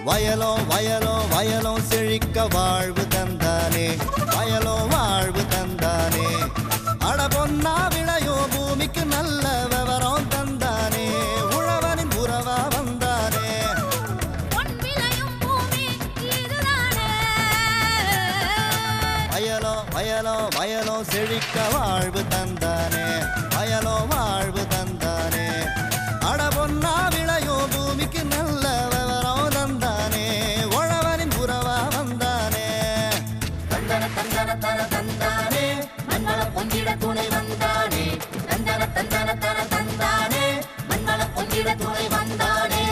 வயலோ வயலோ வயலோ செழிக்க வாழ்வு தந்தானே, வயலோ வாழ்வு தந்தானே. அட பொன்னா விளையோ பூமிக்கு நல்ல விவரம் தந்தானே, உழவனின் உறவா வந்தானே. வயலோ வயலோ வயலோ செழிக்க வாழ்வு தந்தானே, வயலோ வாழ்வு தந்தானே. அட பொன்னா விளையோ பூமிக்கு நல்ல விவரம் தந்தானே, உழவனின் உறவா வந்தானே. தந்தன தந்தன தன தந்தானே, மண்வள பொங்கிட துணை வந்தானே. தந்தன தந்தன தன தந்தானே, மண்வள பொங்கிட துணை வந்தானே.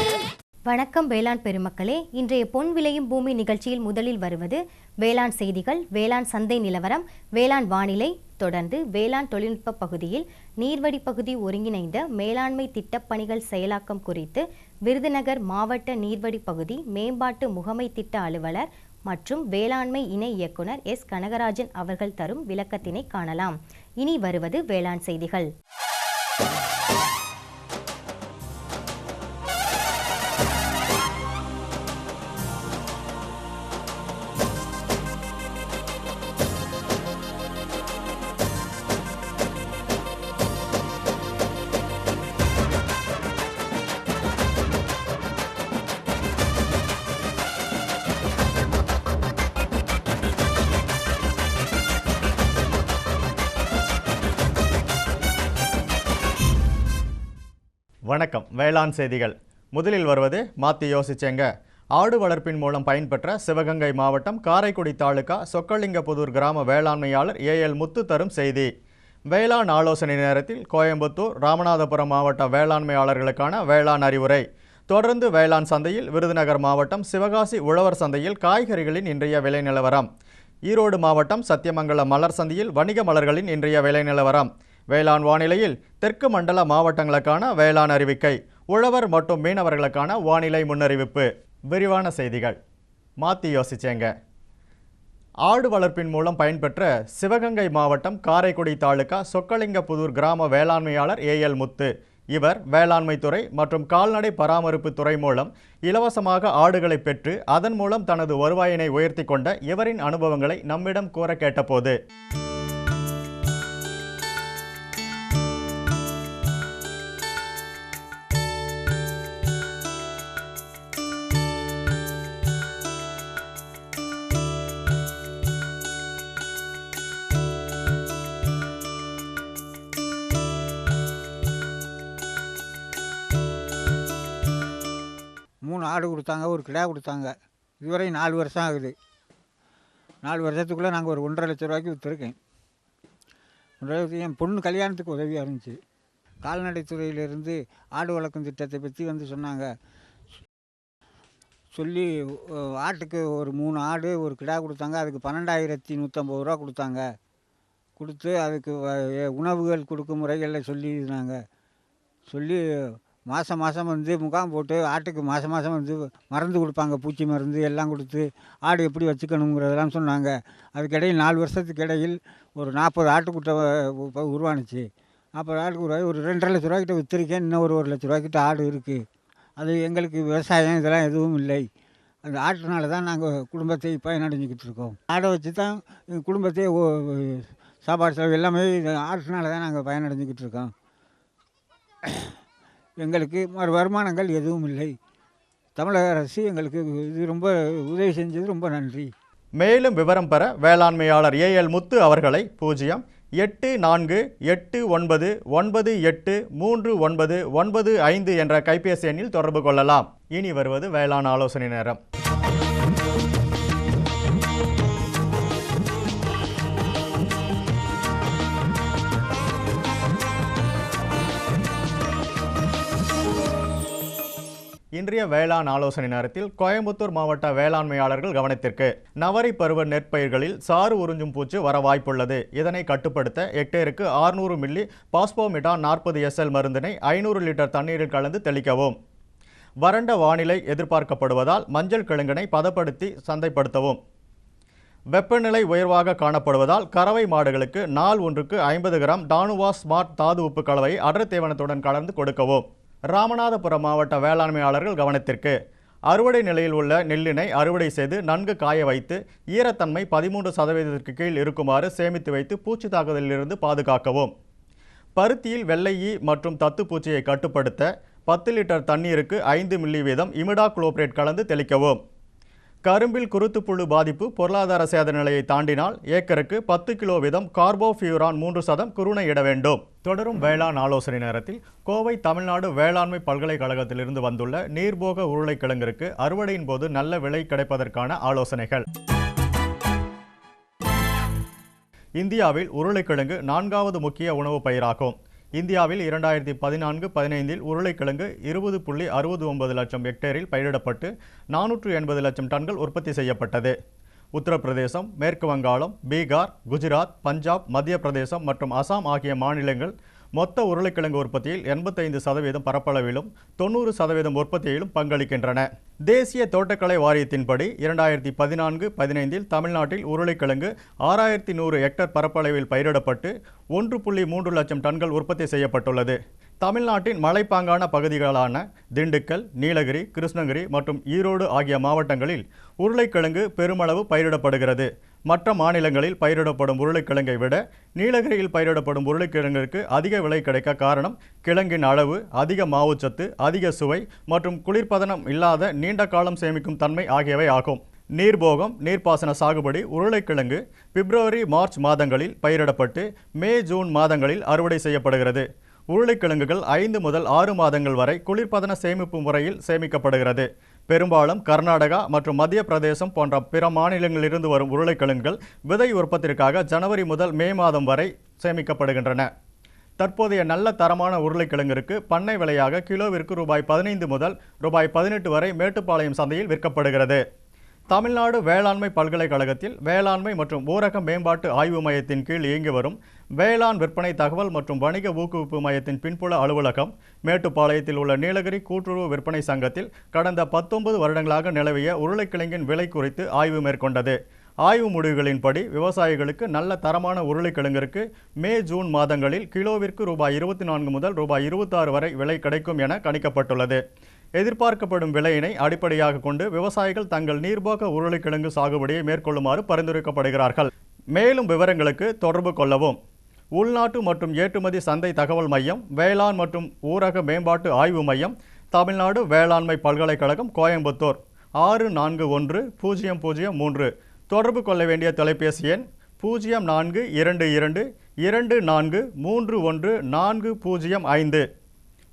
வணக்கம் வேளாண் பெருமக்களே, இன்றைய பொன் விளையும் பூமி நிகழ்ச்சியில் முதலில் வருவது வேளாண் செய்திகள், வேளாண் சந்தை நிலவரம், வேளாண் வானிலை. தொடர்ந்து வேளாண் தொழில்நுட்ப பகுதியில் நீர்வடி பகுதி ஒருங்கிணைந்த மேலாண்மை திட்டப்பணிகள் செயலாக்கம் குறித்து விருதுநகர் மாவட்ட நீர்வடி பகுதி மேம்பாட்டு முகமை திட்ட அலுவலர் மற்றும் வேளாண்மை இணை இயக்குனர் எஸ் கனகராஜன் அவர்கள் தரும் விளக்கத்தினை காணலாம். இனி வருவது வேளாண் செய்திகள். வணக்கம். வேளாண் செய்திகள். முதலில் வருவது மாற்றி யோசிச்சேங்க. ஆடு வளர்ப்பின் மூலம் பயன்பெற்ற சிவகங்கை மாவட்டம் காரைக்குடி தாலுகா சொக்கலிங்கபுதூர் கிராம வேளாண்மையாளர் ஏஎல் முத்து தரும் செய்தி. வேளாண் ஆலோசனை நேரத்தில் கோயம்புத்தூர், ராமநாதபுரம் மாவட்ட வேளாண்மையாளர்களுக்கான வேளாண் அறிவுரை. தொடர்ந்து வேளாண் சந்தையில் விருதுநகர் மாவட்டம் சிவகாசி உழவர் சந்தையில் காய்கறிகளின் இன்றைய விலை நிலவரம். ஈரோடு மாவட்டம் சத்தியமங்கலம் மலர் சந்தையில் வணிக மலர்களின் இன்றைய விலை நிலவரம். வேளாண் வானிலையில் தெற்கு மண்டல மாவட்டங்களுக்கான வேளாண் அறிவிக்கை, உழவர் மற்றும் மீனவர்களுக்கான வானிலை முன்னறிவிப்பு. விரிவான செய்திகள். மாற்றி யோசிச்சேங்க. ஆடு வளர்ப்பின் மூலம் பயன்பெற்ற சிவகங்கை மாவட்டம் காரைக்குடி தாலுகா சொக்கலிங்கபுதூர் கிராம வேளாண்மையாளர் ஏஎல் முத்து. இவர் வேளாண்மை துறை மற்றும் கால்நடை பராமரிப்பு துறை மூலம் இலவசமாக ஆடுகளை பெற்று அதன் மூலம் தனது வருவாயினை உயர்த்தி கொண்ட இவரின் அனுபவங்களை நம்மிடம் கூற கேட்டபோது, ஆடு கொடுத்தாங்க, ஒரு கிடா கொடுத்தாங்க. இதுவரை 4 வருஷம் ஆகுது. 4 வருஷத்துக்குள்ளே நாங்கள் ஒரு 1,50,000 லட்ச ரூபாய்க்கு விற்றுருக்கேன். 1,50,000 என் பொண்ணு கல்யாணத்துக்கு உதவியாக இருந்துச்சு. கால்நடைத்துறையிலேருந்து ஆடு வளர்க்கும் திட்டத்தை பற்றி சொன்னாங்க. சொல்லி ஆட்டுக்கு ஒரு 3 ஆடு ஒரு கிடா கொடுத்தாங்க. அதுக்கு 12,150 ரூபா கொடுத்தாங்க. கொடுத்து அதுக்கு உணவுகள் கொடுக்கும் முறைகளில் சொல்லியிருந்தாங்க. சொல்லி மாதம் முகாம் போட்டு ஆட்டுக்கு மாதம் மருந்து கொடுப்பாங்க, பூச்சி மருந்து எல்லாம் கொடுத்து ஆடு எப்படி வச்சுக்கணுங்கிறதெல்லாம் சொன்னாங்க. அதுக்கிடையில் 4 வருஷத்துக்கு இடையில் ஒரு 40 ஆட்டுக்குட்டை உருவானுச்சு. 40 ஆட்டுக்கு உருவாகி ஒரு 2,50,000 லட்ச ரூபாய்க்கிட்ட விற்றுருக்கேன். இன்னும் ஒரு 1 லட்ச ரூபாய்க்கிட்ட ஆடு இருக்குது. அது எங்களுக்கு விவசாயம் இதெல்லாம் எதுவும் இல்லை. அந்த ஆட்டுனால தான் நாங்கள் குடும்பத்தை பயனடைஞ்சிக்கிட்டு இருக்கோம். ஆடை வச்சு தான் எங்கள் குடும்பத்தையே சாப்பாடு செலவு எல்லாமே ஆட்டுனால தான் நாங்கள் பயனடைஞ்சிக்கிட்டு இருக்கோம். எங்களுக்கு வருமானங்கள் எதுவும் இல்லை. தமிழக அரசு எங்களுக்கு இது ரொம்ப உதவி செஞ்சது, ரொம்ப நன்றி. மேலும் விவரம் பெற வேளாண்மையாளர் ஏஎல் முத்து அவர்களை 0848983995 என்ற கைபேசி எண்ணில் தொடர்பு கொள்ளலாம். இனி வருவது வேளாண் ஆலோசனை நேரம். இன்றைய வேளாண் ஆலோசனை நேரத்தில் கோயம்புத்தூர் மாவட்ட வேளாண்மையாளர்கள் கவனத்திற்கு. நவரி பருவ நெற்பயிர்களில் சாறு உறிஞ்சும் பூச்சி வர வாய்ப்புள்ளது. இதனை கட்டுப்படுத்த ஹெக்டேருக்கு 600 மில்லி பாஸ்போமிட்டான் 40 SL மருந்தினை 500 லிட்டர் தண்ணீரில் கலந்து தெளிக்கவும். வறண்ட வானிலை எதிர்பார்க்கப்படுவதால் மஞ்சள் கிழங்கினை பதப்படுத்தி சந்தைப்படுத்தவும். வெப்பநிலை உயர்வாக காணப்படுவதால் கறவை மாடுகளுக்கு நாள் ஒன்றுக்கு 50 கிராம் டானுவா ஸ்மார்ட் தாது உப்பு கலவையை அடர் தீவனத்துடன் கலந்து கொடுக்கவும். ராமநாதபுரம் மாவட்ட வேளாண்மையாளர்கள் கவனத்திற்கு. அறுவடை நிலையில் உள்ள நெல்லினை அறுவடை செய்து நன்கு காய வைத்து ஈரத்தன்மை 13% கீழ் இருக்குமாறு சேமித்து வைத்து பூச்சி தாக்குதலிலிருந்து பாதுகாக்கவும். பருத்தியில் வெள்ளையீ மற்றும் தத்துப்பூச்சியை கட்டுப்படுத்த 10 லிட்டர் தண்ணீருக்கு 5 மில்லி வீதம் இமிடாக்ளோபிரேட் கலந்து தெளிக்கவும். கரும்பில் குருத்துப்புழு பாதிப்பு பொருளாதார சேத நிலையை தாண்டினால் ஏக்கருக்கு 10 கிலோ வீதம் கார்போஃபியூரான் 3% குருணையிட வேண்டும். தொடரும் வேளாண் ஆலோசனை நேரத்தில் கோவை தமிழ்நாடு வேளாண்மை பல்கலைக்கழகத்திலிருந்து வந்துள்ள நீர்போக உருளைக்கிழங்கிற்கு அறுவடையின் போது நல்ல விலை கிடைப்பதற்கான ஆலோசனைகள். இந்தியாவில் உருளைக்கிழங்கு 4வது முக்கிய உணவு பயிராகும். இந்தியாவில் 2014-15 உருளைக்கிழங்கு 20.69 லட்சம் ஹெக்டேரில் பயிரிடப்பட்டு 480 லட்சம் டன்கள் உற்பத்தி செய்யப்பட்டது. உத்தரப்பிரதேசம், மேற்கு வங்காளம், பீகார், குஜராத், பஞ்சாப், மத்திய பிரதேசம் மற்றும் அசாம் ஆகிய மாநிலங்கள் மொத்த உருளைக்கிழங்கு உற்பத்தியில் 85% பரப்பளவிலும் 90% உற்பத்தியிலும் பங்களிக்கின்றன. தேசிய தோட்டக்கலை வாரியத்தின்படி 2014-15 தமிழ்நாட்டில் உருளைக்கிழங்கு 6100 ஹெக்டேர் பரப்பளவில் பயிரிடப்பட்டு 1.3 லட்சம் டன்கள் உற்பத்தி செய்யப்பட்டுள்ளது. தமிழ்நாட்டின் மலைப்பாங்கான பகுதிகளான திண்டுக்கல், நீலகிரி, கிருஷ்ணகிரி மற்றும் ஈரோடு ஆகிய மாவட்டங்களில் உருளைக்கிழங்கு பெருமளவு பயிரிடப்படுகிறது. மற்ற மாநிலங்களில் பயிரிடப்படும் உருளைக்கிழங்கை விட நீலகிரியில் பயிரிடப்படும் உருளைக்கிழங்கிற்கு அதிக விலை கிடைக்க காரணம் கிழங்கின் அளவு, அதிக மாவுச்சத்து, அதிக சுவை மற்றும் குளிர்பதனம் இல்லாத நீண்ட காலம் சேமிக்கும் தன்மை ஆகியவை ஆகும். நீர்போகம் நீர்ப்பாசன சாகுபடி உருளைக்கிழங்கு பிப்ரவரி-மார்ச் மாதங்களில் பயிரிடப்பட்டு மே-ஜூன் மாதங்களில் அறுவடை செய்யப்படுகிறது. உருளைக்கிழங்குகள் 5 முதல் 6 மாதங்கள் வரை குளிர்பதன சேமிப்பு முறையில் சேமிக்கப்படுகிறது. பெரும்பாலும் கர்நாடகா மற்றும் மத்திய பிரதேசம் போன்ற பிற மாநிலங்களிலிருந்து வரும் உருளைக்கிழங்குகள் விதை உற்பத்திற்காக ஜனவரி முதல் மே மாதம் வரை சேமிக்கப்படுகின்றன. தற்போதைய நல்ல தரமான உருளைக்கிழங்கிற்கு பண்ணை விலையாக கிலோவிற்கு ரூபாய் 15 முதல் ரூபாய் 18 வரை மேட்டுப்பாளையம் சந்தையில் விற்கப்படுகிறது. தமிழ்நாடு வேளாண்மை பல்கலைக்கழகத்தில் வேளாண்மை மற்றும் ஊரக மேம்பாட்டு ஆய்வு மையத்தின் கீழ் இயங்கி வரும் வேளாண் விற்பனை தகவல் மற்றும் வணிக ஊக்குவிப்பு மையத்தின் பின்புல அலுவலகம் மேட்டுப்பாளையத்தில் உள்ள நீலகிரி கூட்டுறவு விற்பனை சங்கத்தில் கடந்த 19 வருடங்களாக நிலவிய உருளைக்கிழங்கின் விலை குறித்து ஆய்வு மேற்கொண்டது. ஆய்வு முடிவுகளின்படி விவசாயிகளுக்கு நல்ல தரமான உருளைக்கிழங்கிற்கு மே-ஜூன் மாதங்களில் கிலோவிற்கு ரூபாய் 24 முதல் ரூபாய் 26 வரை விலை கிடைக்கும் என கணிக்கப்பட்டுள்ளது. எதிர்பார்க்கப்படும் விலையினை அடிப்படையாக கொண்டு விவசாயிகள் தங்கள் நீர்போக உருளைக்கிழங்கு சாகுபடியை மேற்கொள்ளுமாறு பரிந்துரைக்கப்படுகிறார்கள். மேலும் விவரங்களுக்கு தொடர்பு கொள்ளவும். உள்நாட்டு மற்றும் ஏற்றுமதி சந்தை தகவல் மையம், வேளாண் மற்றும் ஊரக மேம்பாட்டு ஆய்வு மையம், தமிழ்நாடு வேளாண்மை பல்கலைக்கழகம், கோயம்புத்தூர் 641003. தொடர்பு கொள்ள வேண்டிய தொலைபேசி எண் 042224314005.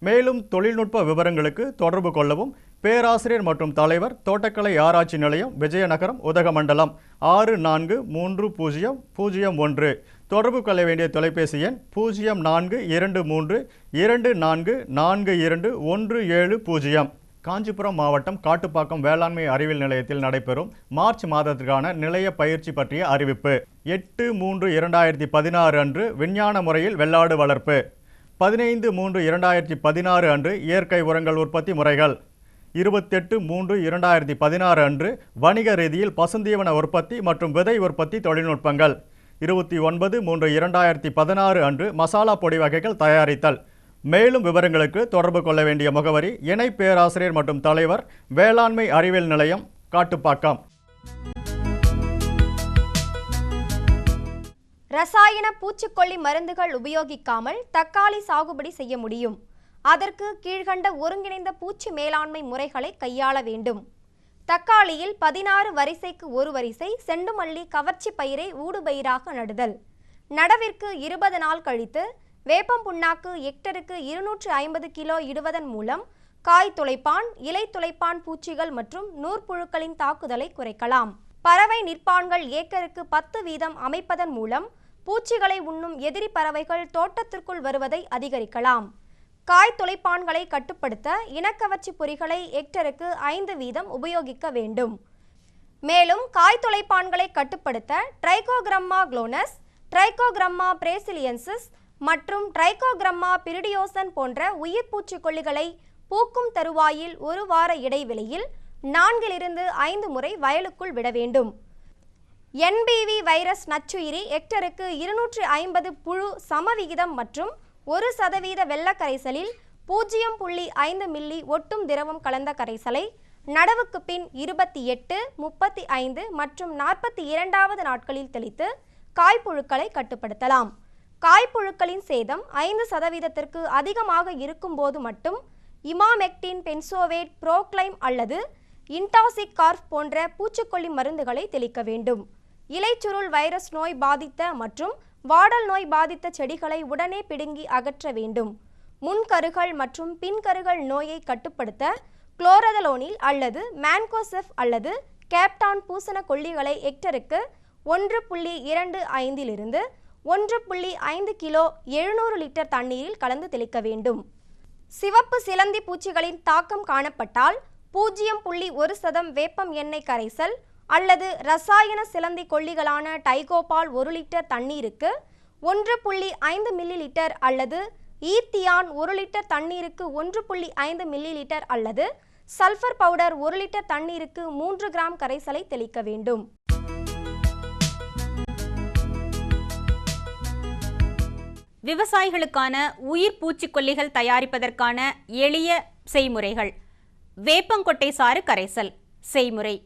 மேலும் தொழில்நுட்ப விவரங்களுக்கு தொடர்பு கொள்ளவும். பேராசிரியர் மற்றும் தலைவர், தோட்டக்கலை ஆராய்ச்சி நிலையம், விஜயநகரம், உதகமண்டலம் 643001. தொடர்பு கொள்ள வேண்டிய தொலைபேசி எண் 0423244217. காஞ்சிபுரம் மாவட்டம் காட்டுப்பாக்கம் வேளாண்மை அறிவியல் நிலையத்தில் நடைபெறும் மார்ச் மாதத்திற்கான நிலைய பயிற்சி பற்றிய அறிவிப்பு. 8/3/2016 அன்று விஞ்ஞான முறையில் வெள்ளாடு வளர்ப்பு. 15/3/2016 அன்று இயற்கை உரங்கள் உற்பத்தி முறைகள். 28/3/2016 அன்று வணிக ரீதியில் பசுந்தீவன உற்பத்தி மற்றும் விதை உற்பத்தி தொழில்நுட்பங்கள். 29/3/2016 அன்று மசாலா பொடி வகைகள் தயாரித்தல். மேலும் விவரங்களுக்கு தொடர்பு கொள்ள வேண்டிய முகவரி இணை பேராசிரியர் மற்றும் தலைவர், வேளாண்மை அறிவியல் நிலையம், காட்டுப்பாக்கம். ரசாயன பூச்சிக்கொல்லி மருந்துகள் உபயோகிக்காமல் தக்காளி சாகுபடி செய்ய முடியும். அதற்கு கீழ்கண்ட ஒருங்கிணைந்த பூச்சி மேலாண்மை முறைகளை கையாள வேண்டும். தக்காளியில் 16 வரிசைக்கு ஒரு வரிசை செண்டுமல்லி கவர்ச்சி பயிரை ஊடுபயிராக நடுதல். நடவிற்கு 20 நாள் கழித்து வேப்பம் புண்ணாக்கு ஹெக்டருக்கு 250 கிலோ இடுவதன் மூலம் காய் துளைப்பான், இலை துளைப்பான் பூச்சிகள் மற்றும் நூற்புழுக்களின் தாக்குதலை குறைக்கலாம். பறவை நிற்பான்கள் ஏக்கருக்கு 10 வீதம் அமைப்பதன் மூலம் பூச்சிகளை உண்ணும் எதிரி பறவைகள் தோட்டத்திற்குள் வருவதை அதிகரிக்கலாம். காய் துளைப்பான்களை கட்டுப்படுத்த இனக்கவர்ச்சி பொறிகளை ஹெக்டருக்கு 5 வீதம் உபயோகிக்க வேண்டும். மேலும் காய் துளைப்பான்களை கட்டுப்படுத்த ட்ரைகோகிராமா குளோனஸ், ட்ரைகோகிராமா பிரேசிலியன்சிஸ் மற்றும் ட்ரைகோகிராமா பிரிடியோசன் போன்ற உயிர் பூச்சிக்கொல்லிகளை பூக்கும் தருவாயில் 1 வார இடைவெளியில் 4 - 5 முறை வயலுக்குள் விட வேண்டும். NBV வைரஸ் நச்சுயிரி ஹெக்டருக்கு 250 புழு சமவிகிதம் மற்றும் 1% வெள்ள கரைசலில் 0.5 மில்லி ஒட்டும் திரவம் கலந்த கரைசலை நடவுக்கு பின் 28, 35 மற்றும் 42வது நாட்களில் தெளித்து காய்ப்புழுக்களை கட்டுப்படுத்தலாம். காய்ப்புழுக்களின் சேதம் 5% அதிகமாக இருக்கும்போது மட்டும் இமாமெக்டின், பென்சோவேட், புரோக்ளைம் அல்லது இன்டாசிக் கார்ப் போன்ற பூச்சிக்கொல்லி மருந்துகளை தெளிக்க வேண்டும். இலைச்சுருள் வைரஸ் நோய் பாதித்த மற்றும் வாடல் நோய் பாதித்த செடிகளை உடனே பிடுங்கி அகற்ற வேண்டும். முன்கருகள் மற்றும் பின்கருகள் நோயை கட்டுப்படுத்த குளோரதலோனில் அல்லது மேன்கோசெஃப் அல்லது கேப்டான் பூசண கொல்லிகளை ஹெக்டருக்கு 1.25 இலிருந்து 1.5 கிலோ 700 லிட்டர் தண்ணீரில் கலந்து தெளிக்க வேண்டும். சிவப்பு சிலந்தி பூச்சிகளின் தாக்கம் காணப்பட்டால் 0.1% வேப்பம் எண்ணெய் கரைசல் அல்லது ரசாயன சிலந்தி கொல்லிகளான டைகோபால் 1 லிட்டர் தண்ணீருக்கு 1.5 மில்லி லிட்டர் அல்லது ஈத்தியான் 1 லிட்டர் தண்ணீருக்கு 1.5 மில்லி லிட்டர் அல்லது சல்ஃபர் பவுடர் 1 லிட்டர் தண்ணீருக்கு 3 கிராம் கரைசலை தெளிக்க வேண்டும். விவசாயிகளுக்கான உயிர் பூச்சிக்கொல்லிகள் தயாரிப்பதற்கான எளிய செய்முறைகள். வேப்பங்கொட்டை சாறு கரைசல் செய்முறை.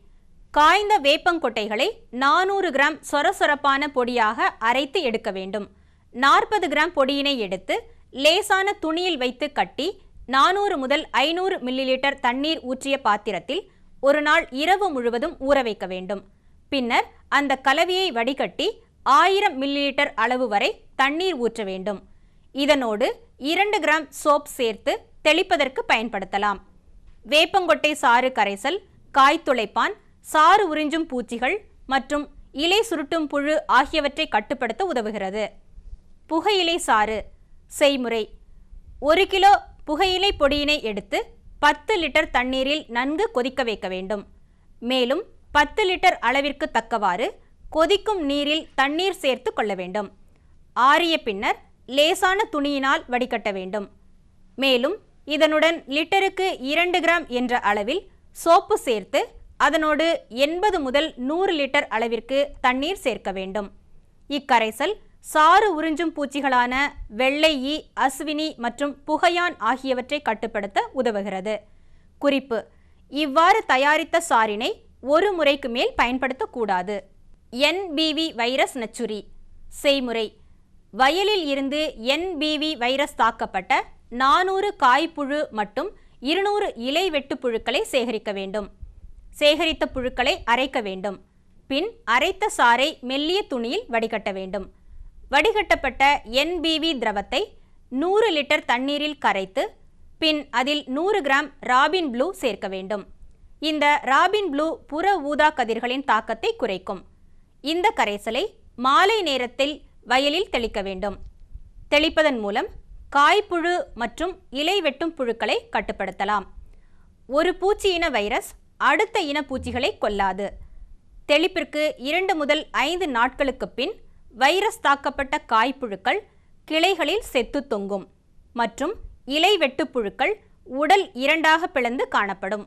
காய்ந்த வேப்பங்கொட்டைகளை 400 கிராம் சொரசொரப்பான பொடியாக அரைத்து எடுக்க வேண்டும். 40 கிராம் பொடியினை எடுத்து லேசான துணியில் வைத்து கட்டி 400 முதல் 500 மில்லிலிட்டர் தண்ணீர் ஊற்றிய பாத்திரத்தில் ஒரு நாள் இரவு முழுவதும் ஊற வைக்க வேண்டும். பின்னர் அந்த கலவையை வடிகட்டி 1000 மில்லிலிட்டர் அளவு வரை தண்ணீர் ஊற்ற வேண்டும். இதனோடு 2 கிராம் சோப் சேர்த்து தெளிப்பதற்கு பயன்படுத்தலாம். வேப்பங்கொட்டை சாறு கரைசல் காய்த்துளைப்பான், சாறு உறிஞ்சும் பூச்சிகள் மற்றும் இலை சுருட்டும் புழு ஆகியவற்றை கட்டுப்படுத்த உதவுகிறது. புகையிலை சாறு செய்முறை. 1 கிலோ புகையிலை பொடியினை எடுத்து 10 லிட்டர் தண்ணீரில் நன்கு கொதிக்க வைக்க வேண்டும். மேலும் 10 லிட்டர் அளவிற்கு தக்கவாறு கொதிக்கும் நீரில் தண்ணீர் சேர்த்து கொள்ள வேண்டும். ஆறிய பின்னர் லேசான துணியினால் வடிகட்ட வேண்டும். மேலும் இதனுடன் லிட்டருக்கு 2 கிராம் என்ற அளவில் சோப்பு சேர்த்து அதனோடு 80 முதல் 100 லிட்டர் அளவிற்கு தண்ணீர் சேர்க்க வேண்டும். இக்கரைசல் சாறு உறிஞ்சும் பூச்சிகளான வெள்ளை ஈ, அஸ்வினி மற்றும் புகையான் ஆகியவற்றை கட்டுப்படுத்த உதவுகிறது. குறிப்பு: இவ்வாறு தயாரித்த சாறினை ஒரு முறைக்கு மேல் பயன்படுத்தக்கூடாது. NBV வைரஸ் நச்சுரி செய்முறை. வயலில் இருந்து NBV வைரஸ் தாக்கப்பட்ட 400 காய்ப்புழு மற்றும் 200 இலை வெட்டு புழுக்களை சேகரிக்க வேண்டும். சேகரித்த புழுக்களை அரைக்க வேண்டும். பின் அரைத்த சாறை மெல்லிய துணியில் வடிகட்ட வேண்டும். வடிகட்டப்பட்ட NBV திரவத்தை 100 லிட்டர் தண்ணீரில் கரைத்து பின் அதில் 100 கிராம் ராபின் ப்ளூ சேர்க்க வேண்டும். இந்த ராபின் ப்ளூ புற ஊதா கதிர்களின் தாக்கத்தை குறைக்கும். இந்த கரைசலை மாலை நேரத்தில் வயலில் தெளிக்க வேண்டும். தெளிப்பதன் மூலம் காய்ப்புழு மற்றும் இலை வெட்டும் புழுக்களை கட்டுப்படுத்தலாம். ஒரு பூச்சி இன வைரஸ் அடுத்த இன பூச்சிகளை கொல்லாது. தெளிப்பிற்கு 2 முதல் 5 நாட்களுக்கு பின் வைரஸ் தாக்கப்பட்ட காய்ப்புழுக்கள் கிளைகளில் செத்து தொங்கும் மற்றும் இலை வெட்டு புழுக்கள் உடல் 2ஆக பிளந்து காணப்படும்.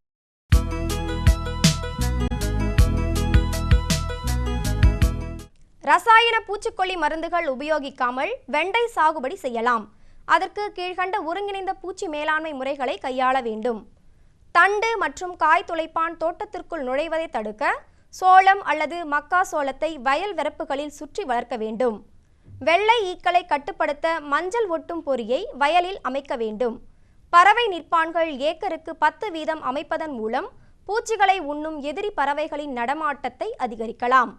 ரசாயன பூச்சிக்கொல்லி மருந்துகள் உபயோகிக்காமல் வெண்டை சாகுபடி செய்யலாம். அதற்கு கீழ்கண்ட ஒருங்கிணைந்த பூச்சி மேலாண்மை முறைகளை கையாள வேண்டும். தண்டு மற்றும் காய் துளைப்பான் தோட்டத்திற்குள் நுழைவதை தடுக்க சோளம் அல்லது மக்கா சோளத்தை வயல் வரப்புகளில் சுற்றி வளர்க்க வேண்டும். வெள்ளை ஈக்களை கட்டுப்படுத்த மஞ்சள் ஒட்டும் பொறியை வயலில் அமைக்க வேண்டும். பறவை நிற்பான்கள் ஏக்கருக்கு 10 வீதம் அமைப்பதன் மூலம் பூச்சிகளை உண்ணும் எதிரி பறவைகளின் நடமாட்டத்தை அதிகரிக்கலாம்.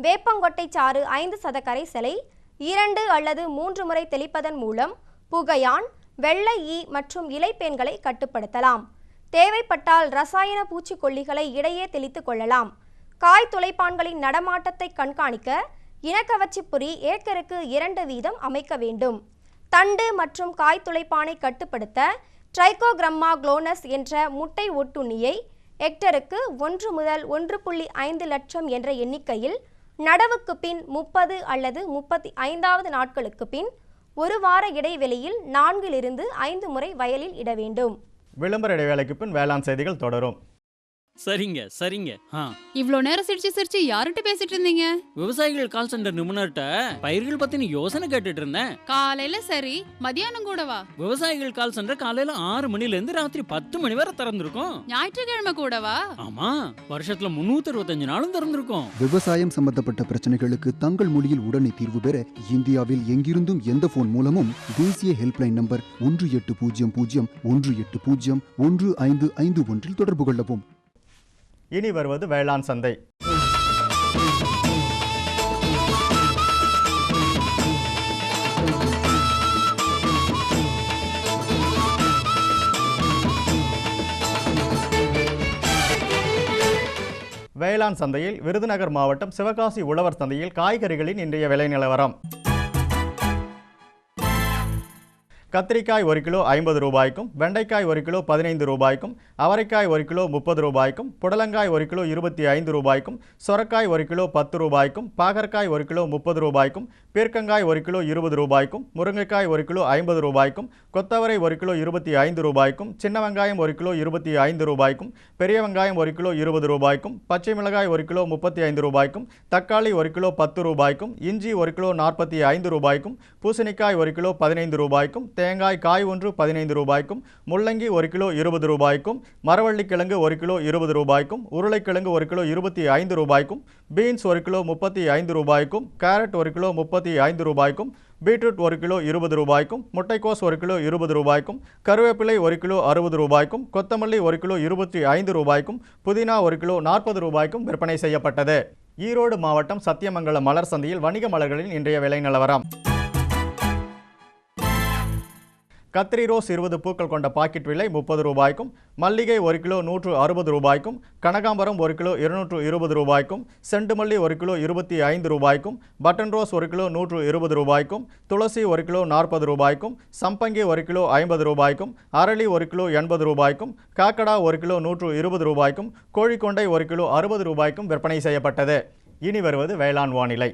வேப்பங்கொட்டை சாறு 5% கரைசலை 2 அல்லது 3 முறை தெளிப்பதன் மூலம் புகையான், வெள்ளை ஈ மற்றும் இலைப்பேன்களை கட்டுப்படுத்தலாம். தேவைப்பட்டால் ரசாயன பூச்சிக்கொல்லிகளை இடையே தெளித்து கொள்ளலாம். காய் துளைப்பான்களின் நடமாட்டத்தை கண்காணிக்க இனக்கவர்ச்சி பொறி ஏக்கருக்கு 2 வீதம் அமைக்க வேண்டும். தண்டு மற்றும் காய் துளைப்பானை கட்டுப்படுத்த ட்ரைகோகிரம்மா குளோனஸ் என்ற முட்டை ஒட்டுண்ணியை ஹெக்டருக்கு 1 முதல் 1.5 லட்சம் என்ற எண்ணிக்கையில் நடவுக்கு பின் 30 அல்லது 35வது நாட்களுக்கு பின் 1 வார இடைவெளியில் 4 to 5 முறை வயலில் இட வேண்டும். விளம்பர இடைவேளைக்கு பின் வேளாண் செய்திகள் தொடரும். சரிங்க சரிங்க. இவ்ளோ நேரம் சிரிச்சு சிரிச்சு யார்கிட்ட பேசிட்டு இருந்தீங்க? விவசாயிகள் கால் சென்டர் நிபுணர்கிட்ட பயிர்கள் பத்தின யோசனை கேட்டுட்டு இருந்தேன். காலையில சரி, மதியானம் கூடவா? விவசாயிகள் கால் சென்டர் காலையில 6 மணில இருந்து ராத்திரி 10 மணி வரை திறந்திருக்கும். ஞாயிற்றுக்கிழமை கூடவா? ஆமா, வருஷத்துல 365 நாளும் திறந்திருக்கும். விவசாயம் சம்பந்தப்பட்ட பிரச்சனைகளுக்கு தங்கள் மொழியில் உடனே தீர்வு பெற இந்தியாவில் எங்கிருந்தும் எந்த போன் மூலமும் தேசிய ஹெல்ப்லைன் நம்பர் 1800-180-1551 தொடர்பு கொள்ளவும். இனி வருவது வேளாண் சந்தை. வேளாண் சந்தையில் விருதுநகர் மாவட்டம் சிவகாசி உழவர் சந்தையில் காய்கறிகளின் இன்றைய விலை நிலவரம். கத்திரிக்காய் 1 கிலோ 50 ரூபாய்க்கும், வெண்டைக்காய் 1 கிலோ 15 ரூபாய்க்கும், அவரைக்காய் 1 கிலோ 30 ரூபாய்க்கும், புடலங்காய் 1 கிலோ 25 ரூபாய்க்கும், சொரக்காய் 1 கிலோ 10 ரூபாய்க்கும், பாகற்காய் 1 கிலோ 30 ரூபாய்க்கும், பீர்க்கங்காய் 1 கிலோ 20 ரூபாய்க்கும், முருங்கைக்காய் 1 கிலோ 50 ரூபாய்க்கும், கொத்தவரை 1 கிலோ 25 ரூபாய்க்கும், சின்ன வெங்காயம் 1 கிலோ 25 ரூபாய்க்கும், பெரிய வெங்காயம் 1 கிலோ 20 ரூபாய்க்கும், பச்சை மிளகாய் 1 கிலோ 35 ரூபாய்க்கும், தக்காளி 1 கிலோ 10 ரூபாய்க்கும், இஞ்சி 1 கிலோ 45 ரூபாய்க்கும், பூசணிக்காய் 1 கிலோ 15 ரூபாய்க்கும், தேங்காய் காய் ஒன்று 15 ரூபாய்க்கும், முள்ளங்கி 1 கிலோ 20 ரூபாய்க்கும், மரவள்ளிக்கிழங்கு 1 கிலோ 20 ரூபாய்க்கும், உருளைக்கிழங்கு 1 கிலோ 25 ரூபாய்க்கும், பீன்ஸ் 1 கிலோ 35 ரூபாய்க்கும், கேரட் 1 கிலோ 35 ரூபாய்க்கும், பீட்ரூட் 1 கிலோ 20 ரூபாய்க்கும், முட்டைக்கோஸ் 1 கிலோ 20 ரூபாய்க்கும், கருவேப்பிலை 1 கிலோ 60 ரூபாய்க்கும், கொத்தமல்லி 1 கிலோ 25 ரூபாய்க்கும், புதினா 1 கிலோ 40 ரூபாய்க்கும் விற்பனை செய்யப்பட்டது. ஈரோடு மாவட்டம் சத்தியமங்கலம் மலர் சந்தையில் வணிக மலர்களின் இன்றைய விலை நிலவரம். கத்திரி ரோஸ் 20 பூக்கள் கொண்ட பாக்கெட் விலை 30 ரூபாய்க்கும், மல்லிகை 1 கிலோ 160 ரூபாய்க்கும், கனகாம்பரம் 1 கிலோ 220 ரூபாய்க்கும், செண்டுமல்லி 1 கிலோ 25 ரூபாய்க்கும், பட்டன் ரோஸ் 1 கிலோ 120 ரூபாய்க்கும், துளசி 1 கிலோ 40 ரூபாய்க்கும், சம்பங்கி 1 கிலோ 50 ரூபாய்க்கும், அரளி 1 கிலோ 80 ரூபாய்க்கும், காக்கடா 1 கிலோ 120 ரூபாய்க்கும், கோழிக்கொண்டை 1 கிலோ 60 ரூபாய்க்கும் விற்பனை செய்யப்பட்டது. இனி வருவது வேளாண் வானிலை.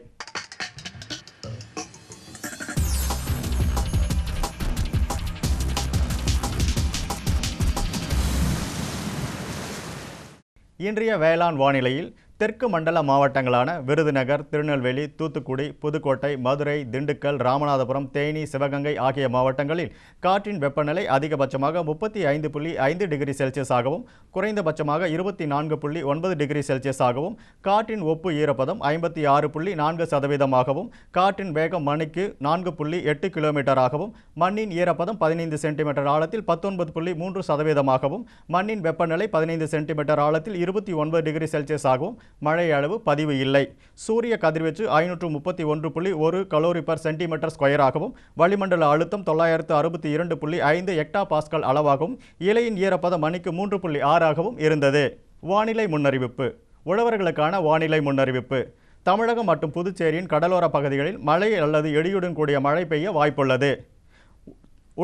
இன்றைய வேளாண் வானிலையில் தெற்கு மண்டல மாவட்டங்களான விருதுநகர், திருநெல்வேலி, தூத்துக்குடி, புதுக்கோட்டை, மதுரை, திண்டுக்கல், ராமநாதபுரம், தேனி, சிவகங்கை ஆகிய மாவட்டங்களில் காற்றின் வெப்பநிலை அதிகபட்சமாக 35.5 டிகிரி செல்சியஸாகவும் குறைந்தபட்சமாக 24.9 டிகிரி செல்சியஸாகவும், காற்றின் ஒப்பு ஈரப்பதம் 56.4%ஆகவும், காற்றின் வேகம் மணிக்கு 4.8 கிலோமீட்டராகவும், மண்ணின் ஈரப்பதம் 15 சென்டிமீட்டர் ஆழத்தில் 19.3%ஆகவும், மண்ணின் வெப்பநிலை 15 சென்டிமீட்டர் ஆழத்தில் 29 டிகிரி செல்சியஸாகவும், மழை அளவு பதிவு இல்லை. சூரிய கதிர்வீச்சு 531.1 கலோரி பர் சென்டிமீட்டர் ஸ்கொயராகவும், வளிமண்டல அழுத்தம் 962.5 ஹெக்டா பாஸ்கல் அளவாகவும், இலையின் ஈரப்பதம் மணிக்கு 3.6ஆகவும் இருந்தது. வானிலை முன்னறிவிப்பு. உழவர்களுக்கான வானிலை முன்னறிவிப்பு. தமிழகம் மற்றும் புதுச்சேரியின் கடலோர பகுதிகளில் மழை அல்லது இடியுடன் கூடிய மழை பெய்ய வாய்ப்புள்ளது.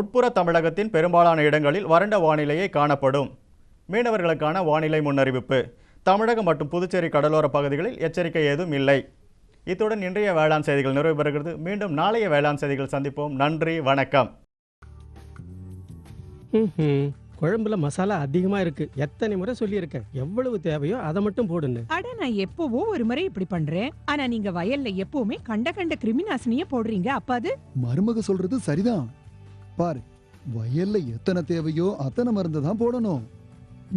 உட்புற தமிழகத்தின் பெரும்பாலான இடங்களில் வறண்ட வானிலையே காணப்படும். மீனவர்களுக்கான வானிலை முன்னறிவிப்பு. தமிழகம் மற்றும் புதுச்சேரி கடலோர பகுதிகளில் எச்சரிக்கை ஏதும் இல்லை. இத்துடன் இன்றைய வேளாண் செய்திகள் நிறைவு பெறுகிறது. மீண்டும் நாளைய வேளாண் செய்திகள் சந்திப்போம். நன்றி, வணக்கம். குழம்புல மசாலா அதிகமா இருக்கு. எத்தனை முறை சொல்லியிருக்கேன், எவ்வளவு தேவையோ அதை மட்டும் போடுன்னு. அட, நான் எப்பவோ ஒரு முறை இப்படி பண்றேன். ஆனா நீங்க வயல்ல எப்பவுமே கண்ட கிருமிநாசினிய போடுறீங்க. அப்ப அது மருமக சொல்றது சரிதான். பாரு, வயல்ல எத்தனை தேவையோ அத்தனை மருந்து தான் போடணும்.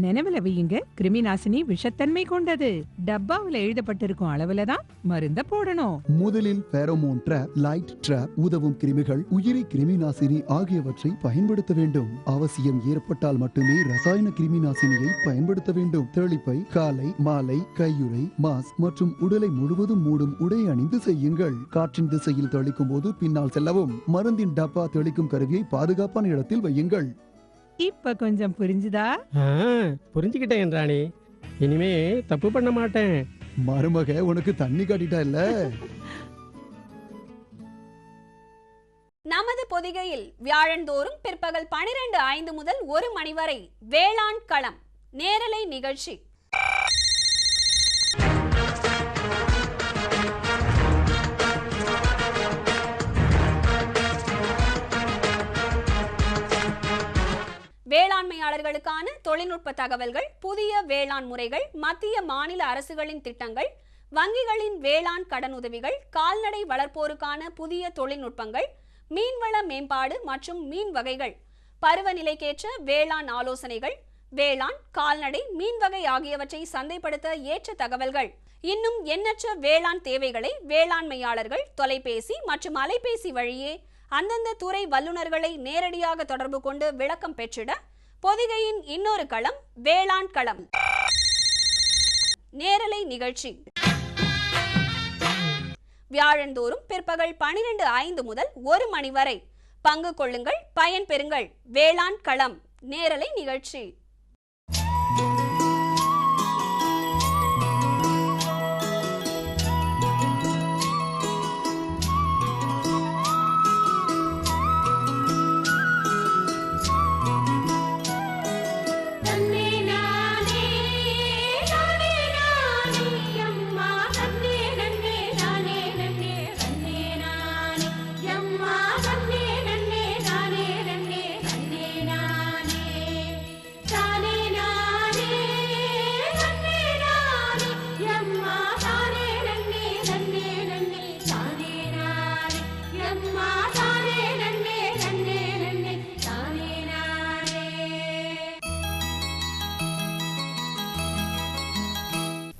நினைவுல வையுங்க, கிருமிநாசினி விஷத்தன்மை கொண்டது. டப்பாவுல எழுதப்பட்டிருக்கும் அளவுல தான் மருந்த போடணும். முதலில் ஃபெரோமோன் ட்ராப், லைட் ட்ராப், உதவும் கிருமிகள், உயிரி கிருமிநாசினி ஆகியவற்றை பயன்படுத்த வேண்டும். அவசியம் ஏற்பட்டால் மட்டுமே ரசாயன கிருமிநாசினியை பயன்படுத்த வேண்டும். தெளிப்பை காலை, மாலை, கையுறை, மாஸ்க் மற்றும் உடலை முழுவதும் மூடும் உடை அணிந்து செய்யுங்கள். காற்றின் திசையில் தெளிக்கும் போது பின்னால் செல்லவும். மருந்தின் டப்பா தெளிக்கும் கருவியை பாதுகாப்பான இடத்தில் வையுங்கள். இப்ப கொஞ்சம் புரிஞ்சுதா? புரிஞ்சுக்கிட்டேன் ராணி. இனிமே தப்பு பண்ண மாட்டேன். மருமக உனக்கு தண்ணி காட்டிட்டா இல்ல. நமது பொதிகையில் வியாழந்தோறும் பிற்பகல் 12:05 முதல் 1 மணி வரை வேளாண் களம் நேரலை நிகழ்ச்சி. வேளாண்மை வேளாண்மையாளர்களுக்கான தொழில்நுட்ப தகவல்கள், புதிய வேளாண் முறைகள், மத்திய மாநில அரசுகளின் திட்டங்கள், வங்கிகளின் வேளாண் கடனுதவிகள், கால்நடை வளர்ப்போருக்கான புதிய தொழில்நுட்பங்கள், மீன்வள மேம்பாடு மற்றும் மீன் வகைகள், பருவநிலைக்கேற்ற வேளாண் ஆலோசனைகள், வேளாண், கால்நடை, மீன் வகை ஆகியவற்றை சந்தைப்படுத்த ஏற்ற தகவல்கள், இன்னும் எண்ணற்ற வேளாண் தேவைகளை வேளாண்மையாளர்கள் தொலைபேசி மற்றும் அலைபேசி வழியே அந்தந்த துறை வல்லுநர்களை நேரடியாக தொடர்பு கொண்டு விளக்கம் பெற்றிட பொதிகையின் இன்னொரு களம் வேளாண் களம் நேரலை நிகழ்ச்சி வியாழந்தோறும் பிற்பகல் 12:05 முதல் 1 மணி வரை பங்கு கொள்ளுங்கள், பயன் பெறுங்கள். வேளாண் களம் நேரலை நிகழ்ச்சி.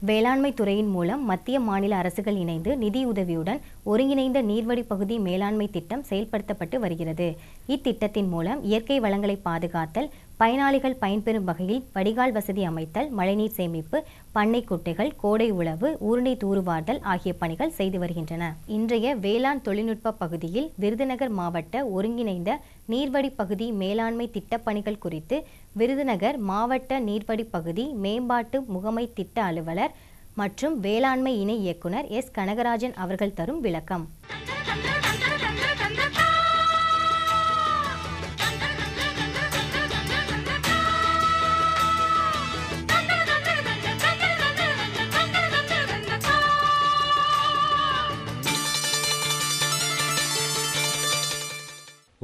வேளாண்மை துறையின் மூலம் மத்திய மாநில அரசுகள் இணைந்து நிதியுதவியுடன் ஒருங்கிணைந்த நீர்வழி பகுதி மேலாண்மை திட்டம் செயல்படுத்தப்பட்டு வருகிறது. இத்திட்டத்தின் மூலம் இயற்கை வளங்களை பாதுகாத்தல், பயனாளிகள் பயன்பெறும் வகையில் வடிகால் வசதி அமைத்தல், மழைநீர் சேமிப்பு, பண்ணை குட்டைகள், கோடை உழவு, ஊருணை தூர்வார்தல் ஆகிய பணிகள் செய்து வருகின்றன. இன்றைய வேளாண் தொழில்நுட்ப பகுதியில் விருதுநகர் மாவட்ட ஒருங்கிணைந்த நீர்வழி பகுதி மேலாண்மை திட்டப்பணிகள் குறித்து விருதுநகர் மாவட்ட நீர்வழி பகுதி மேம்பாட்டு முகமை திட்ட அலுவலர் மற்றும் வேளாண்மை இணை இயக்குனர் எஸ். கனகராஜன் அவர்கள் தரும் விளக்கம்.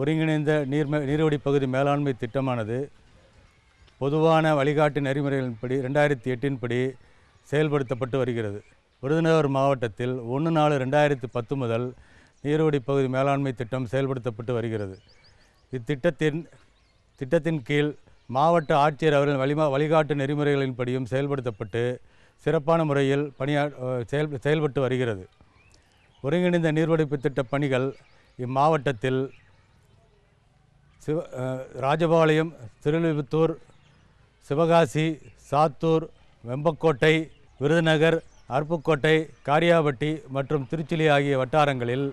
ஒருங்கிணைந்த நீர்வழி பகுதி மேலாண்மை திட்டமானது பொதுவான வழிகாட்டு நெறிமுறைகளின்படி 2008 படி செயல்படுத்தப்பட்டு வருகிறது. விருதுநகர் மாவட்டத்தில் 1/4/2010 முதல் நீர்வழி பகுதி மேலாண்மை திட்டம் செயல்படுத்தப்பட்டு வருகிறது. திட்டத்தின் கீழ் மாவட்ட ஆட்சியர் அவர்களின் வழிகாட்டு நெறிமுறைகளின்படியும் செயல்படுத்தப்பட்டு சிறப்பான முறையில் செயல்பட்டு வருகிறது. ஒருங்கிணைந்த நீர்வழிப்பு திட்ட பணிகள் இம்மாவட்டத்தில் ராஜபாளையம், திருவில்லிபுத்தூர், சிவகாசி, சாத்தூர், வெம்பக்கோட்டை, விருதுநகர், அருப்புக்கோட்டை, காரியாபட்டி மற்றும் திருச்சிலி ஆகிய வட்டாரங்களில்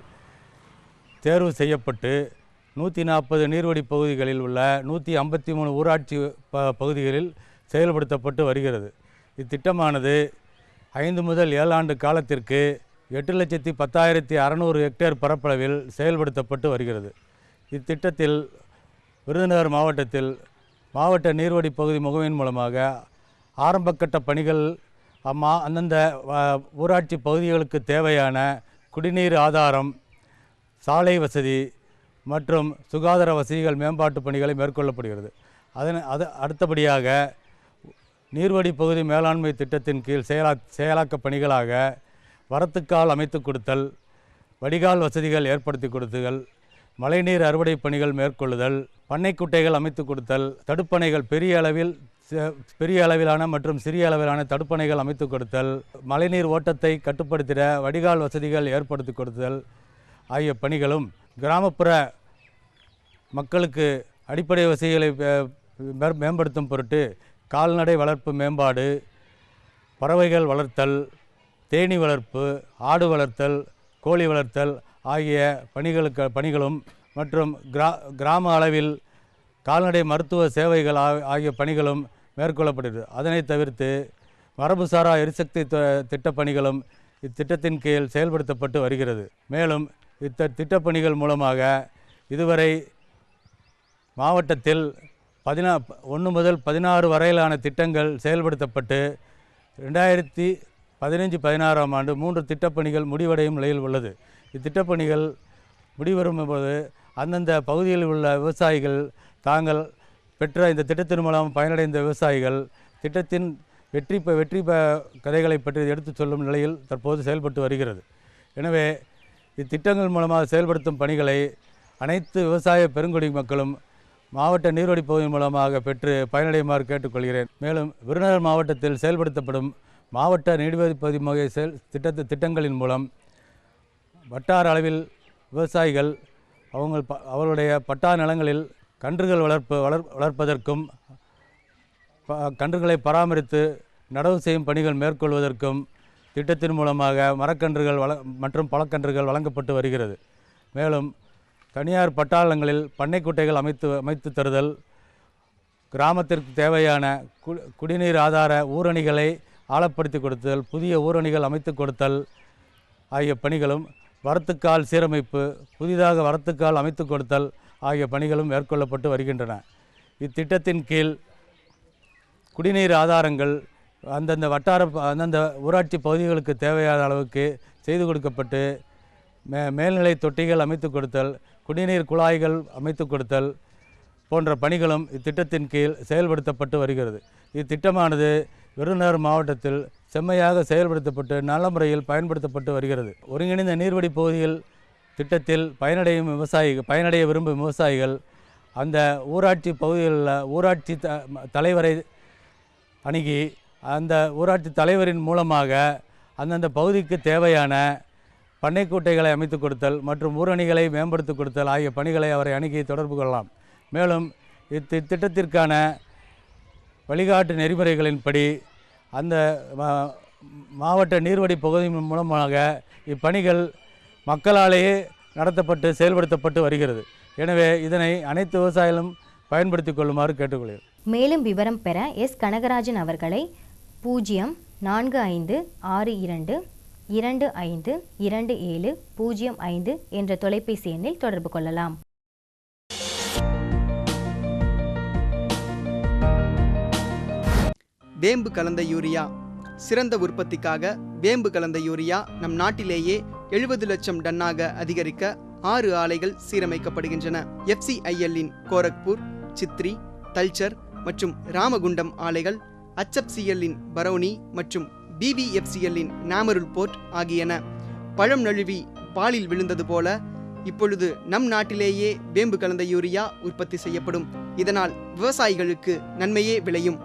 தேர்வு செய்யப்பட்டு 140 நீர்வழி பகுதிகளில் உள்ள 153 ஊராட்சி பகுதிகளில் செயல்படுத்தப்பட்டு வருகிறது. இத்திட்டமானது 5 முதல் 7 ஆண்டு காலத்திற்கு 8,10,600 ஹெக்டேர் பரப்பளவில் செயல்படுத்தப்பட்டு வருகிறது. இத்திட்டத்தில் விருதுநகர் மாவட்டத்தில் மாவட்ட நீர்வழி பகுதி முகமையின் மூலமாக ஆரம்பக்கட்ட பணிகள் அந்தந்த ஊராட்சி பகுதிகளுக்கு தேவையான குடிநீர் ஆதாரம், சாலை வசதி மற்றும் சுகாதார வசதிகள் மேம்பாட்டு பணிகளை மேற்கொள்ளப்படுகிறது. அடுத்தபடியாக நீர்வழி பகுதி மேலாண்மை திட்டத்தின் கீழ் செயலாக்க பணிகளாக வரத்துக்கால் அமைத்து கொடுத்தல், வடிகால் வசதிகள் ஏற்படுத்தி கொடுத்தல், மழைநீர் அறுவடை பணிகள் மேற்கொள்ளுதல், பண்ணைக்குட்டைகள் அமைத்து கொடுத்தல், தடுப்பணைகள் பெரிய அளவிலான மற்றும் சிறிய அளவிலான தடுப்பணைகள் அமைத்து கொடுத்தல், மழைநீர் ஓட்டத்தை கட்டுப்படுத்திட வடிகால் வசதிகள் ஏற்படுத்தி கொடுத்தல் ஆகிய பணிகளும், கிராமப்புற மக்களுக்கு அடிப்படை வசதிகளை மேம்படுத்தும் பொருட்டு கால்நடை வளர்ப்பு மேம்பாடு, பறவைகள் வளர்த்தல், தேனீ வளர்ப்பு, ஆடு வளர்த்தல், கோழி வளர்த்தல் ஆகிய பணிகளும் மற்றும் கிராம அளவில் கால்நடை மருத்துவ சேவைகள் ஆகிய பணிகளும் மேற்கொள்ளப்படுகிறது. அதனை தவிர்த்து மரபுசாரா எரிசக்தி திட்டப்பணிகளும் இத்திட்டத்தின் கீழ் செயல்படுத்தப்பட்டு வருகிறது. மேலும் திட்டப்பணிகள் மூலமாக இதுவரை மாவட்டத்தில் 1 முதல் 16 வரையிலான திட்டங்கள் செயல்படுத்தப்பட்டு 2015-16ஆம் ஆண்டு 3 திட்டப்பணிகள் முடிவடையும் நிலையில் உள்ளது. இத்திட்டப்பணிகள் முடிவரும் போது அந்தந்த பகுதியில் உள்ள விவசாயிகள் தாங்கள் பெற்ற இந்த திட்டத்தின் மூலம் பயனடைந்த விவசாயிகள் திட்டத்தின் வெற்றி கதைகளை பற்றி எடுத்துச் சொல்லும் நிலையில் தற்போது செயல்பட்டு வருகிறது. எனவே இத்திட்டங்கள் மூலமாக செயல்படுத்தும் பணிகளை அனைத்து விவசாய பெருங்குடி மக்களும் மாவட்ட நீர்வழி பகுதியின் மூலமாக பெற்று பயனடையுமாறு கேட்டுக்கொள்கிறேன். மேலும் விருதுநகர் மாவட்டத்தில் செயல்படுத்தப்படும் மாவட்ட நீர்வழி பகுதி திட்டங்களின் மூலம் வட்டார அளவில் விவசாயிகள் அவர்களுடைய பட்டா நிலங்களில் கன்றுகள் வளர்ப்பதற்கும் கன்றுகளை பராமரித்து நடவு செய்யும் பணிகள் மேற்கொள்வதற்கும் திட்டத்தின் மூலமாக மரக்கன்றுகள் மற்றும் பழக்கன்றுகள் வழங்கப்பட்டு வருகிறது. மேலும் தனியார் பட்டாளங்களில் பண்ணைக்குட்டைகள் அமைத்து தருதல், கிராமத்திற்கு தேவையான குடிநீர் ஆதார ஊரணிகளை ஆழப்படுத்தி கொடுத்தல், புதிய ஊரணிகள் அமைத்து கொடுத்தல் ஆகிய பணிகளும், வரத்துக்கால் சீரமைப்பு, புதிதாக வரத்துக்கால் அமைத்து கொடுத்தல் ஆகிய பணிகளும் மேற்கொள்ளப்பட்டு வருகின்றன. இத்திட்டத்தின் கீழ் குடிநீர் ஆதாரங்கள் அந்தந்த ஊராட்சி பகுதிகளுக்கு தேவையான அளவுக்கு செய்து கொடுக்கப்பட்டு மேல்நிலை தொட்டிகள் அமைத்து கொடுத்தல், குடிநீர் குழாய்கள் அமைத்து கொடுத்தல் போன்ற பணிகளும் இத்திட்டத்தின் கீழ் செயல்படுத்தப்பட்டு வருகிறது. இத்திட்டமானது விருதுநகர் மாவட்டத்தில் செம்மையாக செயல்படுத்தப்பட்டு நல்ல முறையில் பயன்படுத்தப்பட்டு வருகிறது. ஒருங்கிணைந்த நீர்வழி பகுதியில் திட்டத்தில் பயனடைய விரும்பும் விவசாயிகள் அந்த ஊராட்சி பகுதிகளில் ஊராட்சி தலைவரை அணுகி அந்த ஊராட்சி தலைவரின் மூலமாக அந்தந்த பகுதிக்கு தேவையான பண்ணைக்கூட்டைகளை அமைத்து கொடுத்தல் மற்றும் ஊரணிகளை மேம்படுத்தி கொடுத்தல் ஆகிய பணிகளை அவரை அணுகி தொடர்பு கொள்ளலாம். மேலும் இத்திட்டத்திற்கான வழிகாட்டு நெறிமுறைகளின்படி அந்த மாவட்ட நீர்வழி பகுதியின் மூலமாக இப்பணிகள் மக்களாலேயே நடத்தப்பட்டு செயல்படுத்தப்பட்டு வருகிறது. எனவே இதனை அனைத்து விவசாயிகளும் பயன்படுத்திக் கொள்ளுமாறு கேட்டுக்கொள்கிறேன். மேலும் விவரம் பெற எஸ் கனகராஜன் அவர்களை 045252522705 என்ற தொலைபேசி எண்ணில் தொடர்பு கொள்ளலாம். வேம்பு கலந்த யூரியா. சிறந்த உற்பத்திக்காக வேம்பு கலந்த யூரியா நம் நாட்டிலேயே 70 லட்சம் டன்னாக அதிகரிக்க 6 ஆலைகள் சீரமைக்கப்படுகின்றன. FCIL-இன் கோரக்பூர், சித்ரி, தல்ச்சர் மற்றும் ராமகுண்டம் ஆலைகள், HFCL-இன் பரௌனி மற்றும் BVFCL-இன் நாமருல் போர்ட் ஆகியன. பழம் நழுவி பாலில் விழுந்தது போல இப்பொழுது நம் நாட்டிலேயே வேம்பு கலந்த யூரியா உற்பத்தி செய்யப்படும். இதனால் விவசாயிகளுக்கு நன்மையே விளையும்.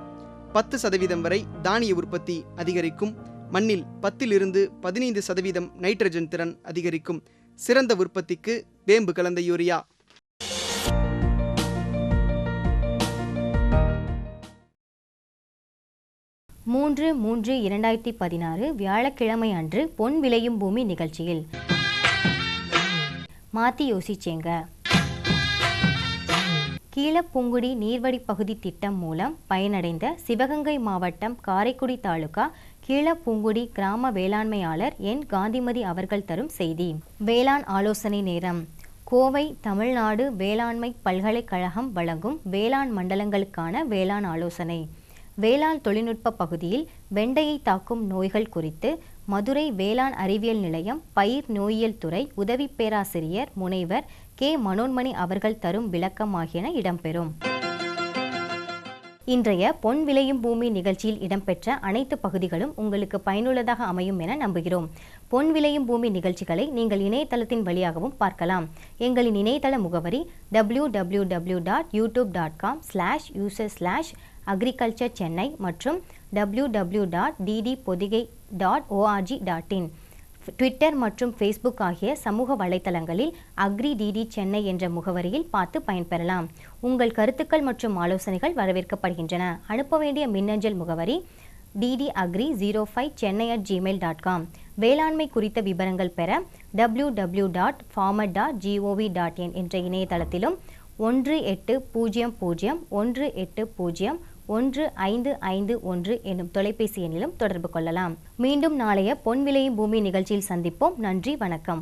10% வரை தானிய உற்பத்தி அதிகரிக்கும். மண்ணில் 10 to 15% நைட்ரஜன் திறன் அதிகரிக்கும். சிறந்த உற்பத்திக்கு வேம்பு கலந்த யூரியா. மூன்று 3/2016 வியாழக்கிழமை அன்று பொன் விளையும் பூமி நிகழ்ச்சியில் மாத்தி யோசிச்சேங்க. கீழப்பூங்குடி நீர்வழி பகுதி திட்டம் மூலம் பயனடைந்த சிவகங்கை மாவட்டம் காரைக்குடி தாலுகா கீழப்பூங்குடி கிராம வேளாண்மையாளர் என் காந்திமதி அவர்கள் தரும் செய்தி. வேளாண் ஆலோசனை நேரம். கோவை தமிழ்நாடு வேளாண்மை பல்கலைக்கழகம் வழங்கும் வேளாண் மண்டலங்களுக்கான வேளாண் ஆலோசனை. வேளாண் தொழில்நுட்ப பகுதியில் வெண்டையை தாக்கும் நோய்கள் குறித்து மதுரை வேளாண் அறிவியல் நிலையம் பயிர் நோயியல் துறை உதவி பேராசிரியர் முனைவர் கே மனோன்மணி அவர்கள் தரும் விளக்கம் ஆகியன இடம்பெறும். இன்றைய பொன் விளையும் பூமி நிகழ்ச்சியில் இடம்பெற்ற அனைத்து பகுதிகளும் உங்களுக்கு பயனுள்ளதாக அமையும் என நம்புகிறோம். பொன் விளையும் பூமி நிகழ்ச்சிகளை நீங்கள் இணையதளத்தின் வழியாகவும் பார்க்கலாம். எங்களின் இணையதள முகவரி www.youtube.com/user/agriculture சென்னை மற்றும் www.ddpodigai.org.in. ட்விட்டர் மற்றும் ஃபேஸ்புக் ஆகிய சமூக வலைத்தளங்களில் அக்ரி-டிடி சென்னை என்ற முகவரியில் பார்த்து பயன்பெறலாம். உங்கள் கருத்துக்கள் மற்றும் ஆலோசனைகள் வரவேற்கப்படுகின்றன. அனுப்ப வேண்டிய மின்னஞ்சல் முகவரி ddagri05chennai@gmail.com. வேளாண்மை குறித்த விவரங்கள் பெற www.farmer.gov.in என்ற இணையதளத்திலும் 18001801 என்னும் தொலைபேசி எண்ணிலும் தொடர்பு கொள்ளலாம். மீண்டும் நாளைய பொன் விளையும் பூமி நிகழ்ச்சியில் சந்திப்போம். நன்றி, வணக்கம்.